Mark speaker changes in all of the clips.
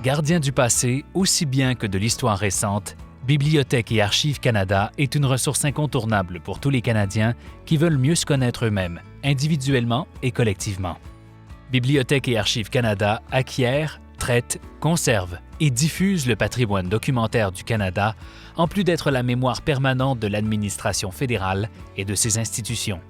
Speaker 1: Gardien du passé aussi bien que de l'histoire récente, Bibliothèque et Archives Canada est une ressource incontournable pour tous les Canadiens qui veulent mieux se connaître eux-mêmes, individuellement et collectivement. Bibliothèque et Archives Canada acquiert, traite, conserve et diffuse le patrimoine documentaire du Canada, en plus d'être la mémoire permanente de l'administration fédérale et de ses institutions.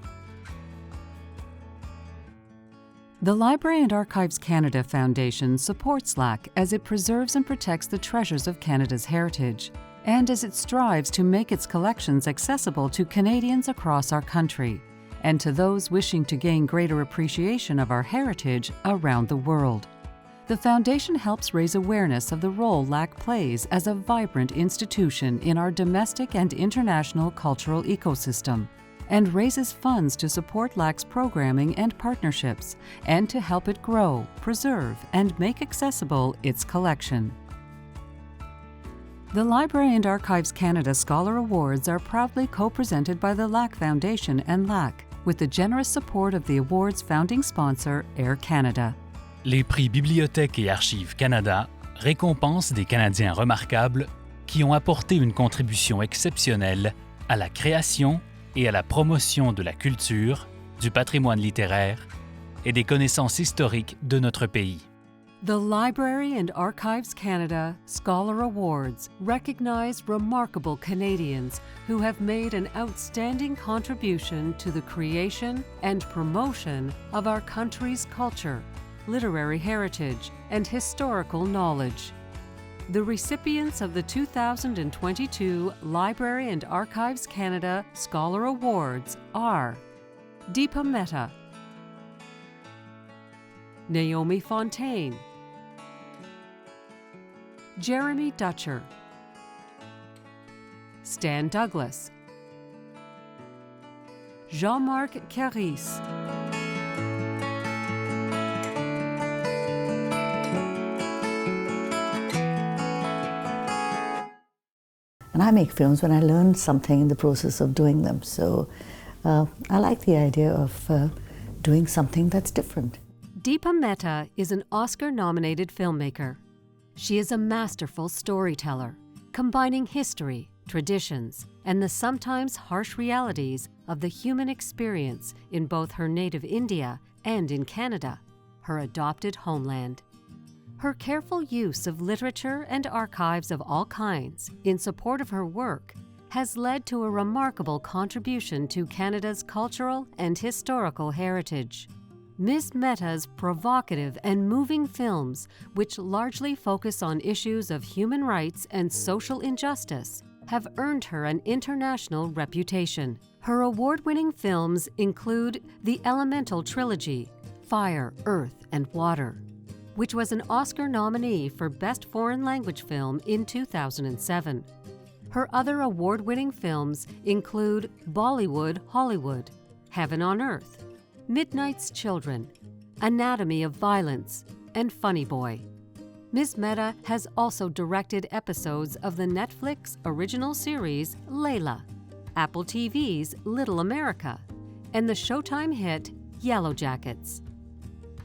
Speaker 2: The Library and Archives Canada Foundation supports LAC as it preserves and protects the treasures of Canada's heritage, and as it strives to make its collections accessible to Canadians across our country, and to those wishing to gain greater appreciation of our heritage around the world. The Foundation helps raise awareness of the role LAC plays as a vibrant institution in our domestic and international cultural ecosystem, and raises funds to support LAC's programming and partnerships, and to help it grow, preserve, and make accessible its collection. The Library and Archives Canada Scholar Awards are proudly co-presented by the LAC Foundation and LAC, with the generous support of the award's founding sponsor, Air Canada.
Speaker 1: Les prix Bibliothèque et Archives Canada récompensent des Canadiens remarquables qui ont apporté une contribution exceptionnelle à la création et à la promotion de la culture, du patrimoine littéraire et des connaissances historiques de notre pays.
Speaker 2: The Library and Archives Canada Scholar Awards recognize remarkable Canadians who have made an outstanding contribution to the creation and promotion of our country's culture, literary heritage, and historical knowledge. The recipients of the 2022 Library and Archives Canada Scholar Awards are Deepa Mehta, Naomi Fontaine, Jeremy Dutcher, Stan Douglas, Jean-Marc Carisse,
Speaker 3: And I make films when I learn something in the process of doing them. So I like the idea of doing something that's different.
Speaker 2: Deepa Mehta is an Oscar-nominated filmmaker. She is a masterful storyteller, combining history, traditions, and the sometimes harsh realities of the human experience in both her native India and in Canada, her adopted homeland. Her careful use of literature and archives of all kinds in support of her work has led to a remarkable contribution to Canada's cultural and historical heritage. Ms. Mehta's provocative and moving films, which largely focus on issues of human rights and social injustice, have earned her an international reputation. Her award-winning films include the Elemental Trilogy, Fire, Earth, and Water, which was an Oscar nominee for Best Foreign Language Film in 2007. Her other award-winning films include Bollywood Hollywood, Heaven on Earth, Midnight's Children, Anatomy of Violence, and Funny Boy. Ms. Mehta has also directed episodes of the Netflix original series Layla, Apple TV's Little America, and the Showtime hit Yellow Jackets.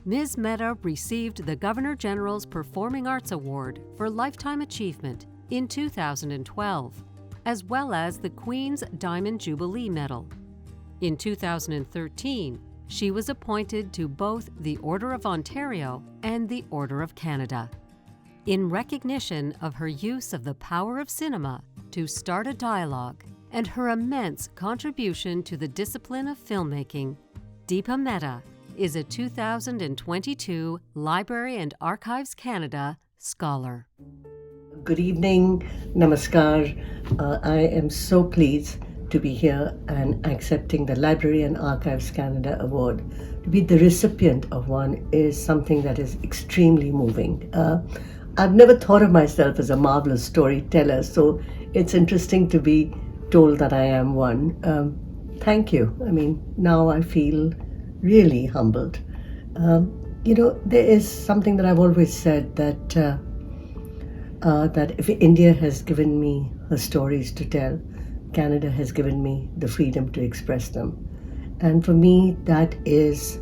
Speaker 2: Ms. Mehta received the Governor General's Performing Arts Award for Lifetime Achievement in 2012, as well as the Queen's Diamond Jubilee Medal. In 2013, she was appointed to both the Order of Ontario and the Order of Canada. In recognition of her use of the power of cinema to start a dialogue and her immense contribution to the discipline of filmmaking, Deepa Mehta is a 2022 Library and Archives Canada Scholar.
Speaker 4: Good evening, namaskar. I am so pleased to be here and accepting the Library and Archives Canada Award. To be the recipient of one is something that is extremely moving. I've never thought of myself as a marvelous storyteller, so it's interesting to be told that I am one. Thank you. I mean, now I feel really humbled. There is something that I've always said that if India has given me her stories to tell, Canada has given me the freedom to express them. And for me, that is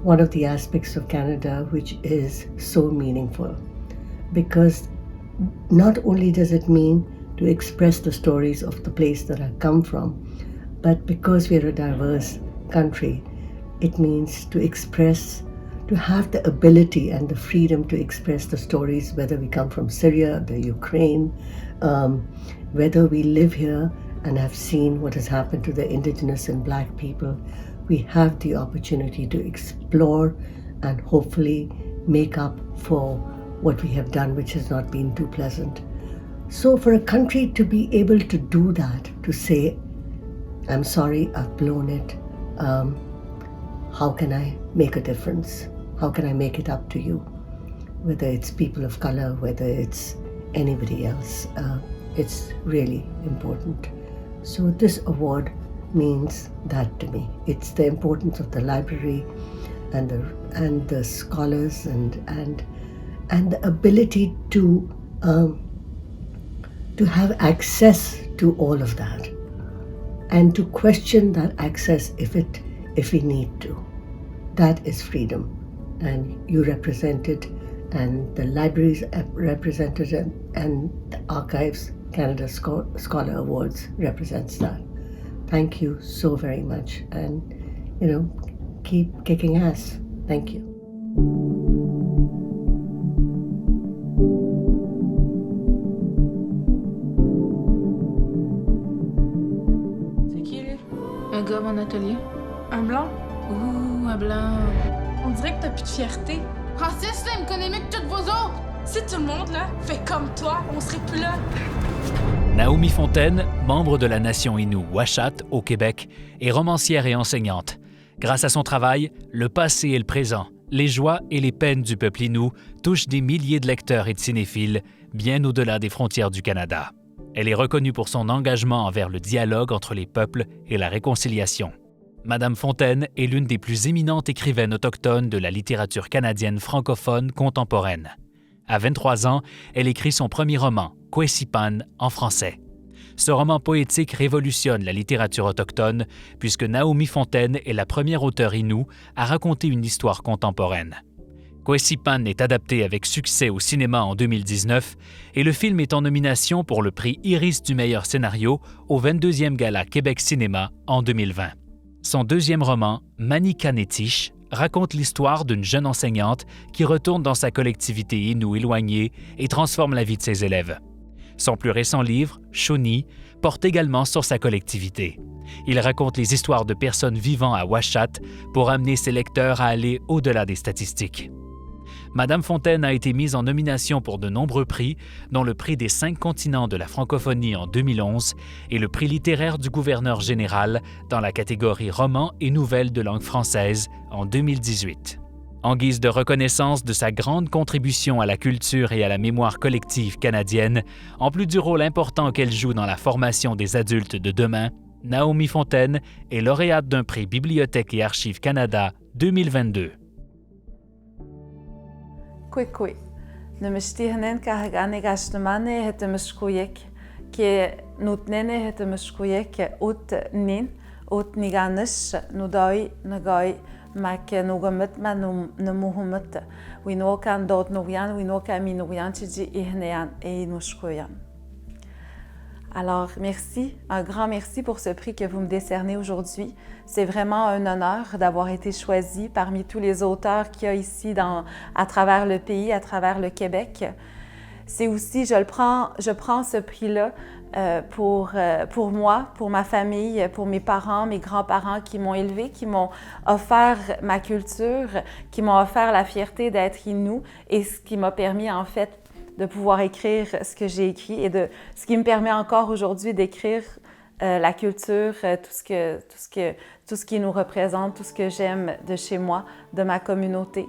Speaker 4: one of the aspects of Canada which is so meaningful. because not only does it mean to express the stories of the place that I come from, but because we're a diverse country, it means to express, to have the ability and the freedom to express the stories, whether we come from Syria, the Ukraine, whether we live here and have seen what has happened to the indigenous and black people. We have the opportunity to explore and hopefully make up for what we have done, which has not been too pleasant. So for a country to be able to do that, to say, I'm sorry, I've blown it, how can I make a difference? How can I make it up to you? Whether it's people of color, whether it's anybody else, it's really important. So this award means that to me. It's the importance of the library and the scholars and the ability to have access to all of that, and to question that access if we need to. That is freedom, and you represent it, and the libraries represented it, and the Archives Canada Scholar Awards represents that. Thank you so very much, and keep kicking ass. Thank you.
Speaker 5: C'est qui lui? Un gars à mon atelier.
Speaker 6: Un blanc?
Speaker 5: Ouh, un blanc.
Speaker 6: On dirait que t'as plus de fierté.
Speaker 5: Raciste, là, il me connaît mieux que toutes vos autres!
Speaker 6: Si tout le monde, là, fait comme toi, on serait plus là.
Speaker 1: Naomi Fontaine, membre de la nation Innu Uashat au Québec, est romancière et enseignante. Grâce à son travail, le passé et le présent, les joies et les peines du peuple Innu touchent des milliers de lecteurs et de cinéphiles, bien au-delà des frontières du Canada. Elle est reconnue pour son engagement envers le dialogue entre les peuples et la réconciliation. Madame Fontaine est l'une des plus éminentes écrivaines autochtones de la littérature canadienne francophone contemporaine. À 23 ans, elle écrit son premier roman, Kwesipan, en français. Ce roman poétique révolutionne la littérature autochtone puisque Naomi Fontaine est la première auteure Innu à raconter une histoire contemporaine. Kwesipan est adapté avec succès au cinéma en 2019 et le film est en nomination pour le prix Iris du meilleur scénario au 22e Gala Québec Cinéma en 2020. Son deuxième roman, Manikanetish, raconte l'histoire d'une jeune enseignante qui retourne dans sa collectivité Innu éloignée et transforme la vie de ses élèves. Son plus récent livre, Shoni, porte également sur sa collectivité. Il raconte les histoires de personnes vivant à Uashat pour amener ses lecteurs à aller au-delà des statistiques. Madame Fontaine a été mise en nomination pour de nombreux prix, dont le prix des 5 continents de la francophonie en 2011 et le prix littéraire du gouverneur général dans la catégorie romans et nouvelles de langue française en 2018. En guise de reconnaissance de sa grande contribution à la culture et à la mémoire collective canadienne, en plus du rôle important qu'elle joue dans la formation des adultes de demain, Naomi Fontaine est lauréate d'un prix Bibliothèque et Archives Canada 2022.
Speaker 7: Kwekwe. Nemishtihanen kahagane gashtamane hetemishkuyek, ke nutnene hetemishkuyek ut nin, ut niganish, nudoi, nagoi, mak nugamit ma numuhumit, winokan dot nuyan, winokan minuyan chiji ihnean e nushkuyan. Alors, merci, un grand merci pour ce prix que vous me décernez aujourd'hui. C'est vraiment un honneur d'avoir été choisie parmi tous les auteurs qu'il y a ici à travers le pays, à travers le Québec. C'est aussi, je prends ce prix-là pour moi, pour ma famille, pour mes parents, mes grands-parents qui m'ont élevée, qui m'ont offert ma culture, qui m'ont offert la fierté d'être Innu et ce qui m'a permis en fait de pouvoir écrire ce que j'ai écrit et ce qui me permet encore aujourd'hui d'écrire la culture, tout ce qui nous représente, tout ce que j'aime de chez moi, de ma communauté.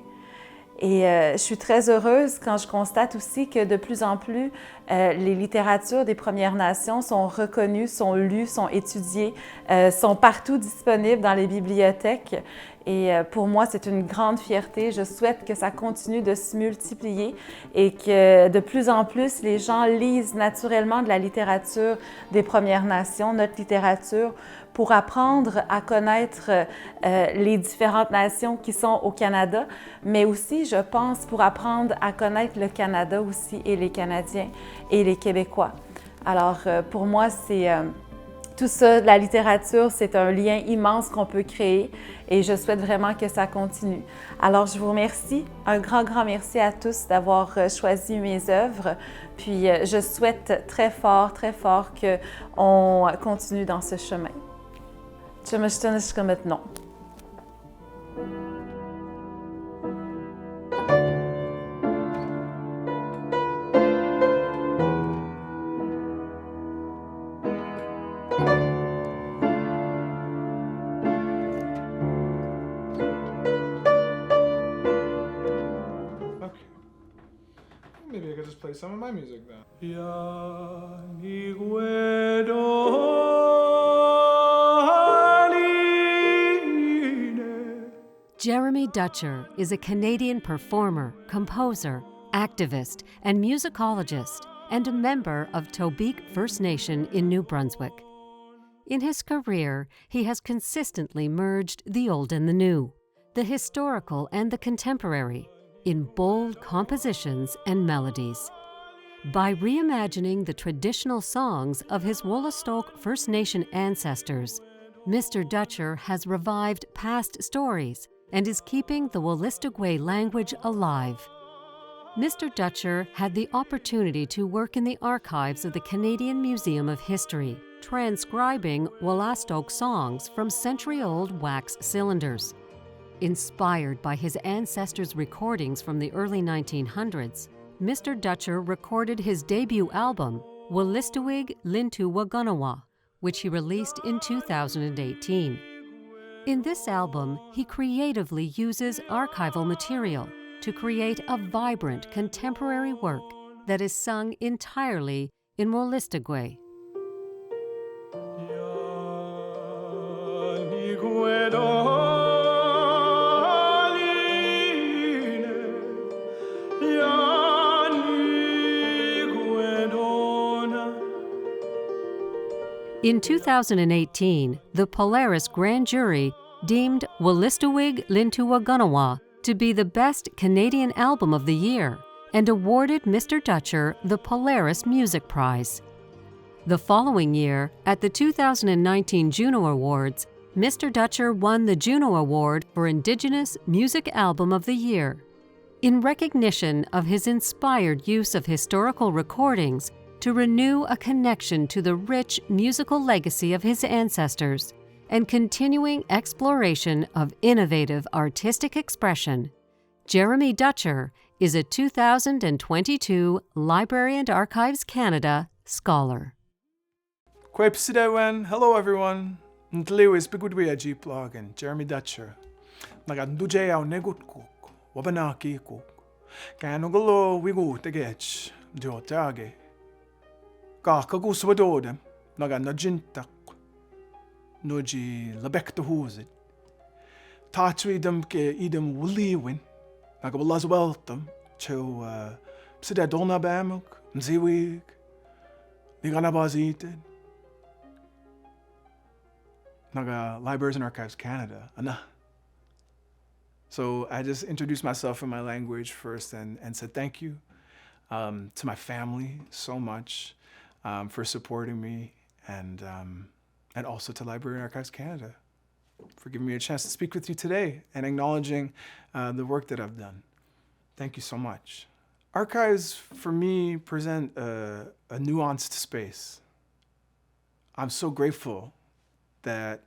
Speaker 7: Et je suis très heureuse quand je constate aussi que de plus en plus, les littératures des Premières Nations sont reconnues, sont lues, sont étudiées, sont partout disponibles dans les bibliothèques. Et pour moi, c'est une grande fierté. Je souhaite que ça continue de se multiplier et que de plus en plus, les gens lisent naturellement de la littérature des Premières Nations, notre littérature, pour apprendre à connaître les différentes nations qui sont au Canada, mais aussi, je pense, pour apprendre à connaître le Canada aussi et les Canadiens et les Québécois. Alors, pour moi, c'est tout ça, la littérature, c'est un lien immense qu'on peut créer et je souhaite vraiment que ça continue. Alors, je vous remercie, un grand, grand merci à tous d'avoir choisi mes œuvres. Puis, je souhaite très fort qu'on continue dans ce chemin. Maintenant.
Speaker 8: Maybe I could just play some of my music then.
Speaker 2: Jeremy Dutcher is a Canadian performer, composer, activist, and musicologist, and a member of Tobique First Nation in New Brunswick. In his career, he has consistently merged the old and the new, the historical and the contemporary, in bold compositions and melodies. By reimagining the traditional songs of his Wollastoq First Nation ancestors, Mr. Dutcher has revived past stories and is keeping the Wolastoqey language alive. Mr. Dutcher had the opportunity to work in the archives of the Canadian Museum of History, transcribing Wolastoq songs from century-old wax cylinders. Inspired by his ancestors' recordings from the early 1900s, Mr. Dutcher recorded his debut album, Wolastoqey Lintu Waganawa, which he released in 2018. In this album, he creatively uses archival material to create a vibrant contemporary work that is sung entirely in Wolastoqey. In 2018, the Polaris Grand Jury deemed Wolastoqey Lintu Waganawa to be the best Canadian album of the year and awarded Mr. Dutcher the Polaris Music Prize. The following year, at the 2019 Juno Awards, Mr. Dutcher won the Juno Award for Indigenous Music Album of the Year. In recognition of his inspired use of historical recordings to renew a connection to the rich musical legacy of his ancestors and continuing exploration of innovative artistic expression, Jeremy Dutcher is a 2022 Library and Archives Canada Scholar.
Speaker 8: Hello everyone. Ntliwis bigudwi ajiplog and Jeremy Dutcher. Naganduje au negutku. Wabanaki cook. Canogolo wigu tegech. Jotage. Kakagus wadodem. Naganajintak. Noji labek to huzit. Tatri dem ke idem wuliwin. Nagabulaz weltem. Cho psida dona bamuk. Mziwig. Niganabaziten. Naga Libraries and Archives Canada. Ana. So I just introduced myself in my language first and said thank you to my family so much for supporting me and also to Library and Archives Canada for giving me a chance to speak with you today and acknowledging the work that I've done. Thank you so much. Archives, for me, present a nuanced space. I'm so grateful that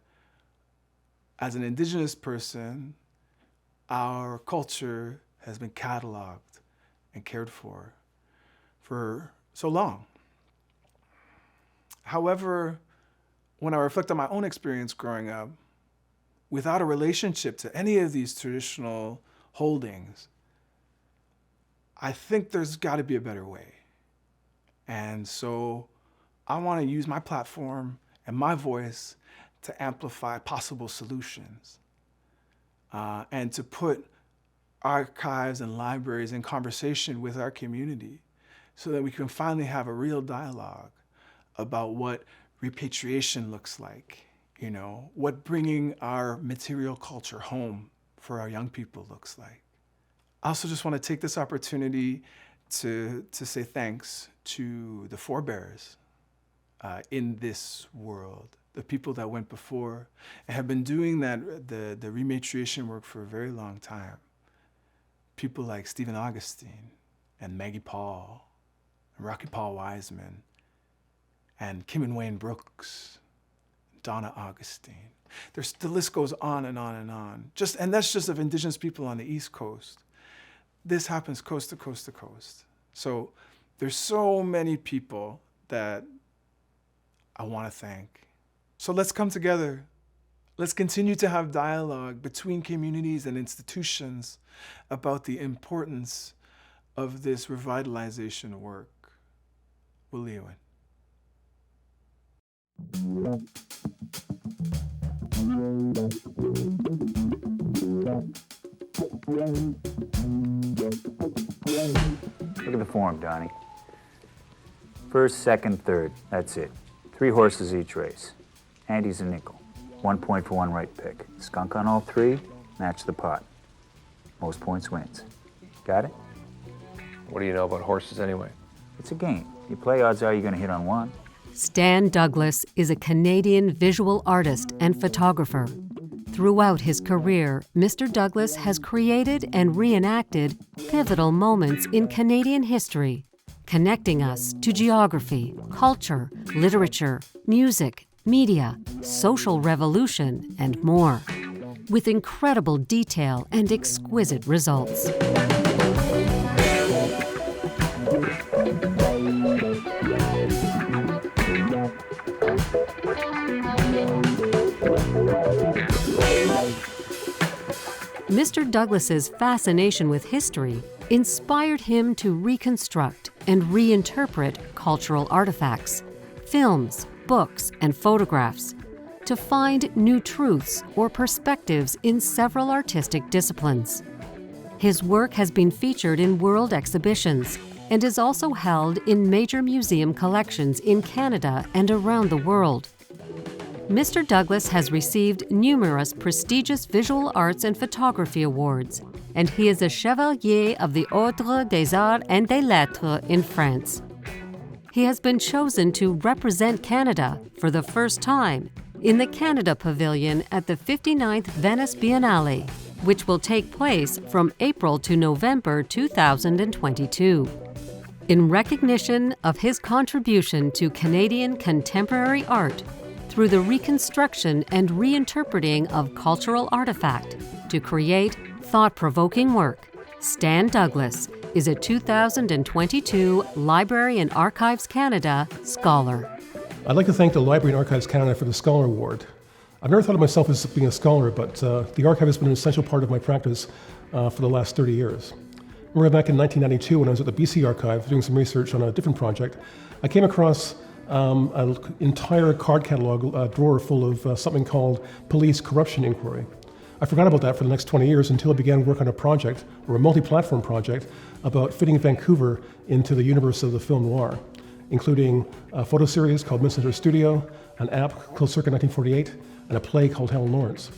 Speaker 8: as an Indigenous person, our culture has been cataloged and cared for so long. However, when I reflect on my own experience growing up, without a relationship to any of these traditional holdings, I think there's got to be a better way. And so I want to use my platform and my voice to amplify possible solutions. and to put archives and libraries in conversation with our community so that we can finally have a real dialogue about what repatriation looks like, you know, what bringing our material culture home for our young people looks like. I also just want to take this opportunity to say thanks to the forebears in this world, the people that went before and have been doing the rematriation work for a very long time. People like Stephen Augustine and Maggie Paul, and Rocky Paul Wiseman, and Kim and Wayne Brooks, Donna Augustine. The list goes on and on and on. And that's just of Indigenous people on the East Coast. This happens coast to coast to coast. So there's so many people that I want to thank. So let's come together. Let's continue to have dialogue between communities and institutions about the importance of this revitalization work. Williwen.
Speaker 9: Look at the form, Donnie. First, second, third. That's it. 3 horses each race. Andy's a nickel. 1 point for one right pick. Skunk on all 3, match the pot. Most points wins. Got it?
Speaker 10: What do you know about horses anyway?
Speaker 9: It's a game. You play, odds are you're going to hit on 1.
Speaker 2: Stan Douglas is a Canadian visual artist and photographer. Throughout his career, Mr. Douglas has created and reenacted pivotal moments in Canadian history, connecting us to geography, culture, literature, music, media, social revolution, and more, with incredible detail and exquisite results. Mr. Douglas's fascination with history inspired him to reconstruct and reinterpret cultural artifacts, films, books, and photographs, to find new truths or perspectives in several artistic disciplines. His work has been featured in world exhibitions and is also held in major museum collections in Canada and around the world. Mr. Douglas has received numerous prestigious visual arts and photography awards, and he is a Chevalier of the Ordre des Arts et des Lettres in France. He has been chosen to represent Canada for the first time in the Canada Pavilion at the 59th Venice Biennale, which will take place from April to November 2022. In recognition of his contribution to Canadian contemporary art, through the reconstruction and reinterpreting of cultural artifact to create thought-provoking work, Stan Douglas is a 2022 Library and Archives Canada Scholar.
Speaker 11: I'd like to thank the Library and Archives Canada for the Scholar Award. I've never thought of myself as being a scholar, but the archive has been an essential part of my practice for the last 30 years. I remember back in 1992 when I was at the BC Archive doing some research on a different project, I came across an entire card catalog drawer full of something called Police Corruption Inquiry. I forgot about that for the next 20 years until I began work on a project, or a multi-platform project, about fitting Vancouver into the universe of the film noir, including a photo series called Midsummer Studio, an app called Circa 1948, and a play called Helen Lawrence.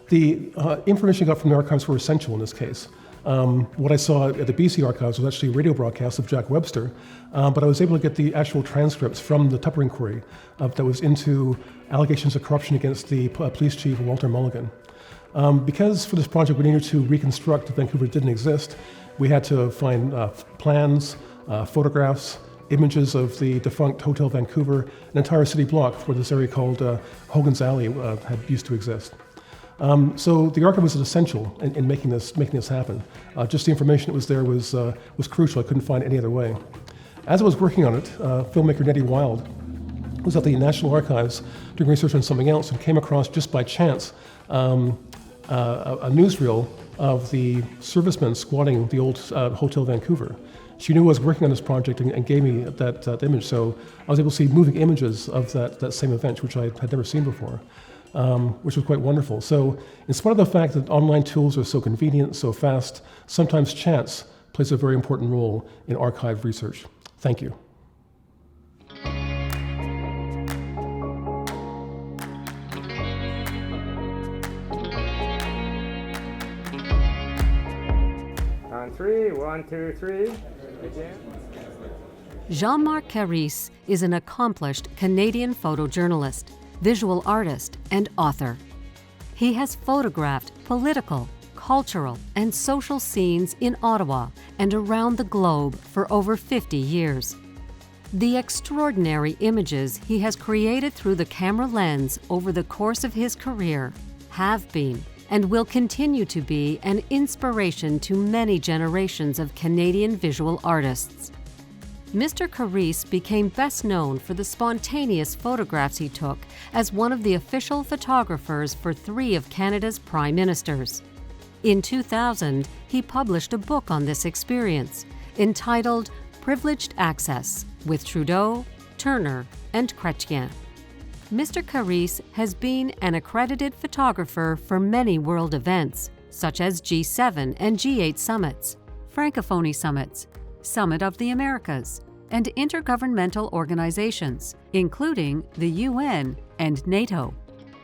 Speaker 11: The information I got from the archives were essential in this case. What I saw at the BC Archives was actually a radio broadcast of Jack Webster, but I was able to get the actual transcripts from the Tupper inquiry that was into allegations of corruption against the police chief, Walter Mulligan. Because for this project we needed to reconstruct that Vancouver didn't exist, we had to find plans, photographs, images of the defunct Hotel Vancouver, an entire city block where this area called Hogan's Alley had used to exist. So the archive was essential in making this happen. Just the information that was there was crucial. I couldn't find any other way. As I was working on it, filmmaker Nettie Wild was at the National Archives doing research on something else and came across, just by chance, a newsreel of the servicemen squatting the old Hotel Vancouver. She knew I was working on this project and gave me that image, so I was able to see moving images of that same event, which I had never seen before. which was quite wonderful. So in spite of the fact that online tools are so convenient, so fast, sometimes chance plays a very important role in archive research. Thank you.
Speaker 12: On three, 1, 2, 3.
Speaker 2: Jean-Marc Carisse is an accomplished Canadian photojournalist, visual artist, and author. He has photographed political, cultural, and social scenes in Ottawa and around the globe for over 50 years. The extraordinary images he has created through the camera lens over the course of his career have been and will continue to be an inspiration to many generations of Canadian visual artists. Mr. Carisse became best known for the spontaneous photographs he took as one of the official photographers for 3 of Canada's prime ministers. In 2000, he published a book on this experience, entitled Privileged Access, with Trudeau, Turner, and Chrétien. Mr. Carisse has been an accredited photographer for many world events, such as G7 and G8 summits, Francophonie summits, Summit of the Americas, and intergovernmental organizations, including the UN and NATO.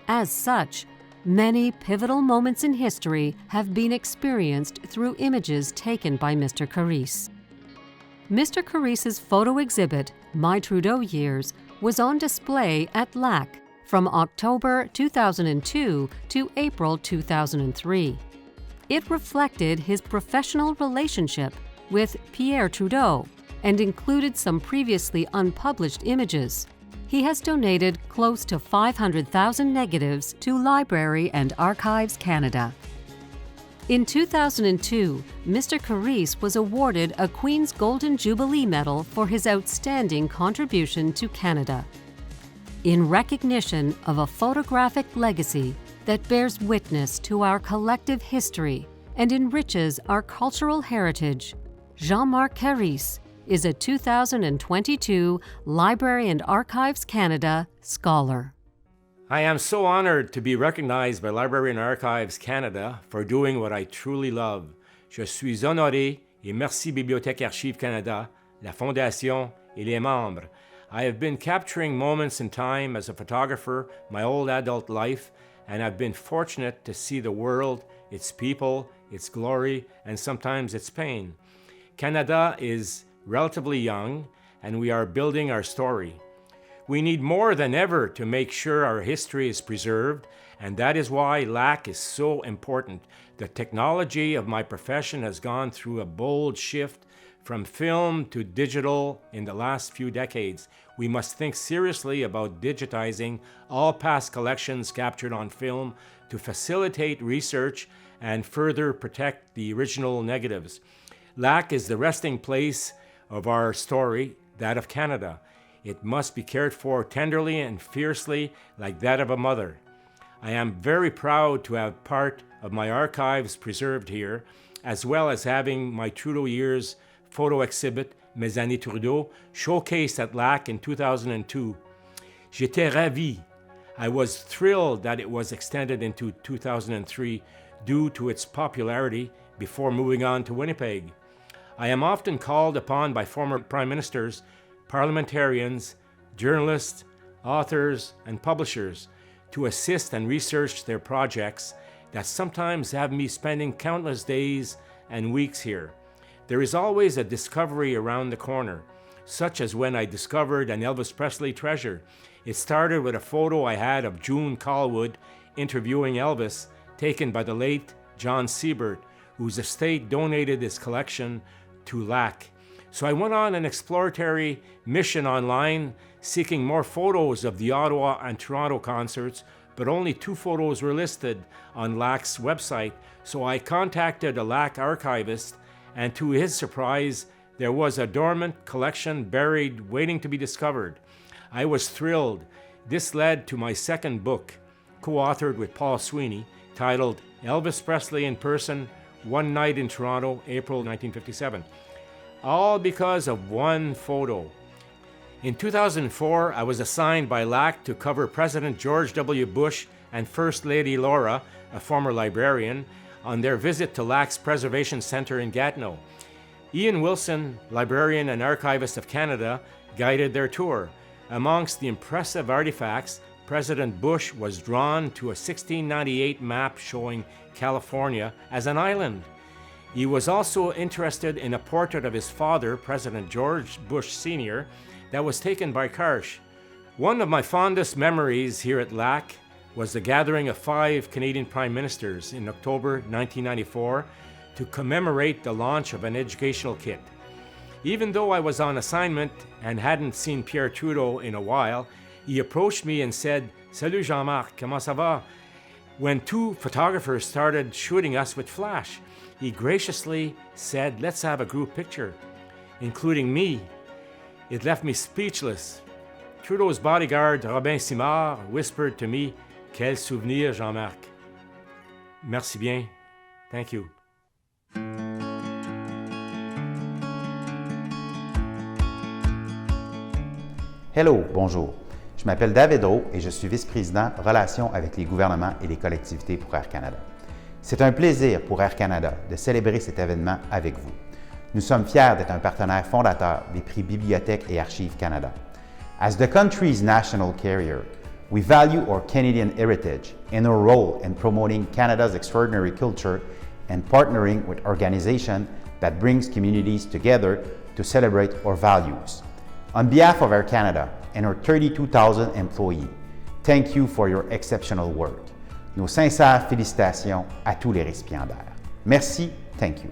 Speaker 2: As such, many pivotal moments in history have been experienced through images taken by Mr. Carisse. Mr. Carisse's photo exhibit, My Trudeau Years, was on display at LAC from October 2002 to April 2003. It reflected his professional relationship with Pierre Trudeau and included some previously unpublished images. He has donated close to 500,000 negatives to Library and Archives Canada. In 2002, Mr. Carisse was awarded a Queen's Golden Jubilee Medal for his outstanding contribution to Canada. In recognition of a photographic legacy that bears witness to our collective history and enriches our cultural heritage, Jean-Marc Carisse is a 2022 Library and Archives Canada Scholar.
Speaker 12: I am so honored to be recognized by Library and Archives Canada for doing what I truly love. Je suis honoré et merci Bibliothèque Archives Canada, la Fondation et les membres. I have been capturing moments in time as a photographer my whole adult life, and I've been fortunate to see the world, its people, its glory, and sometimes its pain. Canada is relatively young, and we are building our story. We need more than ever to make sure our history is preserved, and that is why LAC is so important. The technology of my profession has gone through a bold shift from film to digital in the last few decades. We must think seriously about digitizing all past collections captured on film to facilitate research and further protect the original negatives. LAC is the resting place of our story, that of Canada. It must be cared for tenderly and fiercely like that of a mother. I am very proud to have part of my archives preserved here, as well as having my Trudeau Years photo exhibit, Mes années Trudeau, showcased at LAC in 2002. J'étais ravi. I was thrilled that it was extended into 2003 due to its popularity before moving on to Winnipeg. I am often called upon by former prime ministers, parliamentarians, journalists, authors, and publishers to assist and research their projects that sometimes have me spending countless days and weeks here. There is always a discovery around the corner, such as when I discovered an Elvis Presley treasure. It started with a photo I had of June Callwood interviewing Elvis, taken by the late John Siebert, whose estate donated his collection to LAC. So I went on an exploratory mission online, seeking more photos of the Ottawa and Toronto concerts, but only 2 photos were listed on LAC's website. So I contacted a LAC archivist, and to his surprise, there was a dormant collection buried, waiting to be discovered. I was thrilled. This led to my second book, co-authored with Paul Sweeney, titled Elvis Presley in Person, One Night in Toronto, April 1957. All because of one photo. In 2004, I was assigned by LAC to cover President George W. Bush and First Lady Laura, a former librarian, on their visit to LAC's Preservation Centre in Gatineau. Ian Wilson, librarian and archivist of Canada, guided their tour. Amongst the impressive artifacts, President Bush was drawn to a 1698 map showing California as an island. He was also interested in a portrait of his father, President George Bush Sr., that was taken by Karsh. One of my fondest memories here at LAC was the gathering of 5 Canadian Prime Ministers in October 1994 to commemorate the launch of an educational kit. Even though I was on assignment and hadn't seen Pierre Trudeau in a while, he approached me and said, "Salut Jean-Marc, comment ça va?" When 2 photographers started shooting us with flash, he graciously said, "Let's have a group picture," including me. It left me speechless. Trudeau's bodyguard, Robin Simard, whispered to me, "Quel souvenir, Jean-Marc." Merci bien. Thank you.
Speaker 13: Hello, bonjour. Je m'appelle David Rowe et je suis vice-président Relations avec les gouvernements et les collectivités pour Air Canada. C'est un plaisir pour Air Canada de célébrer cet événement avec vous. Nous sommes fiers d'être un partenaire fondateur des prix Bibliothèque et Archives Canada. As the country's national carrier, we value our Canadian heritage and our role in promoting Canada's extraordinary culture and partnering with organizations that brings communities together to celebrate our values. On behalf of Air Canada and our 32,000 employees, thank you for your exceptional work. Nos sincères félicitations à tous les récipiendaires. Merci, thank you.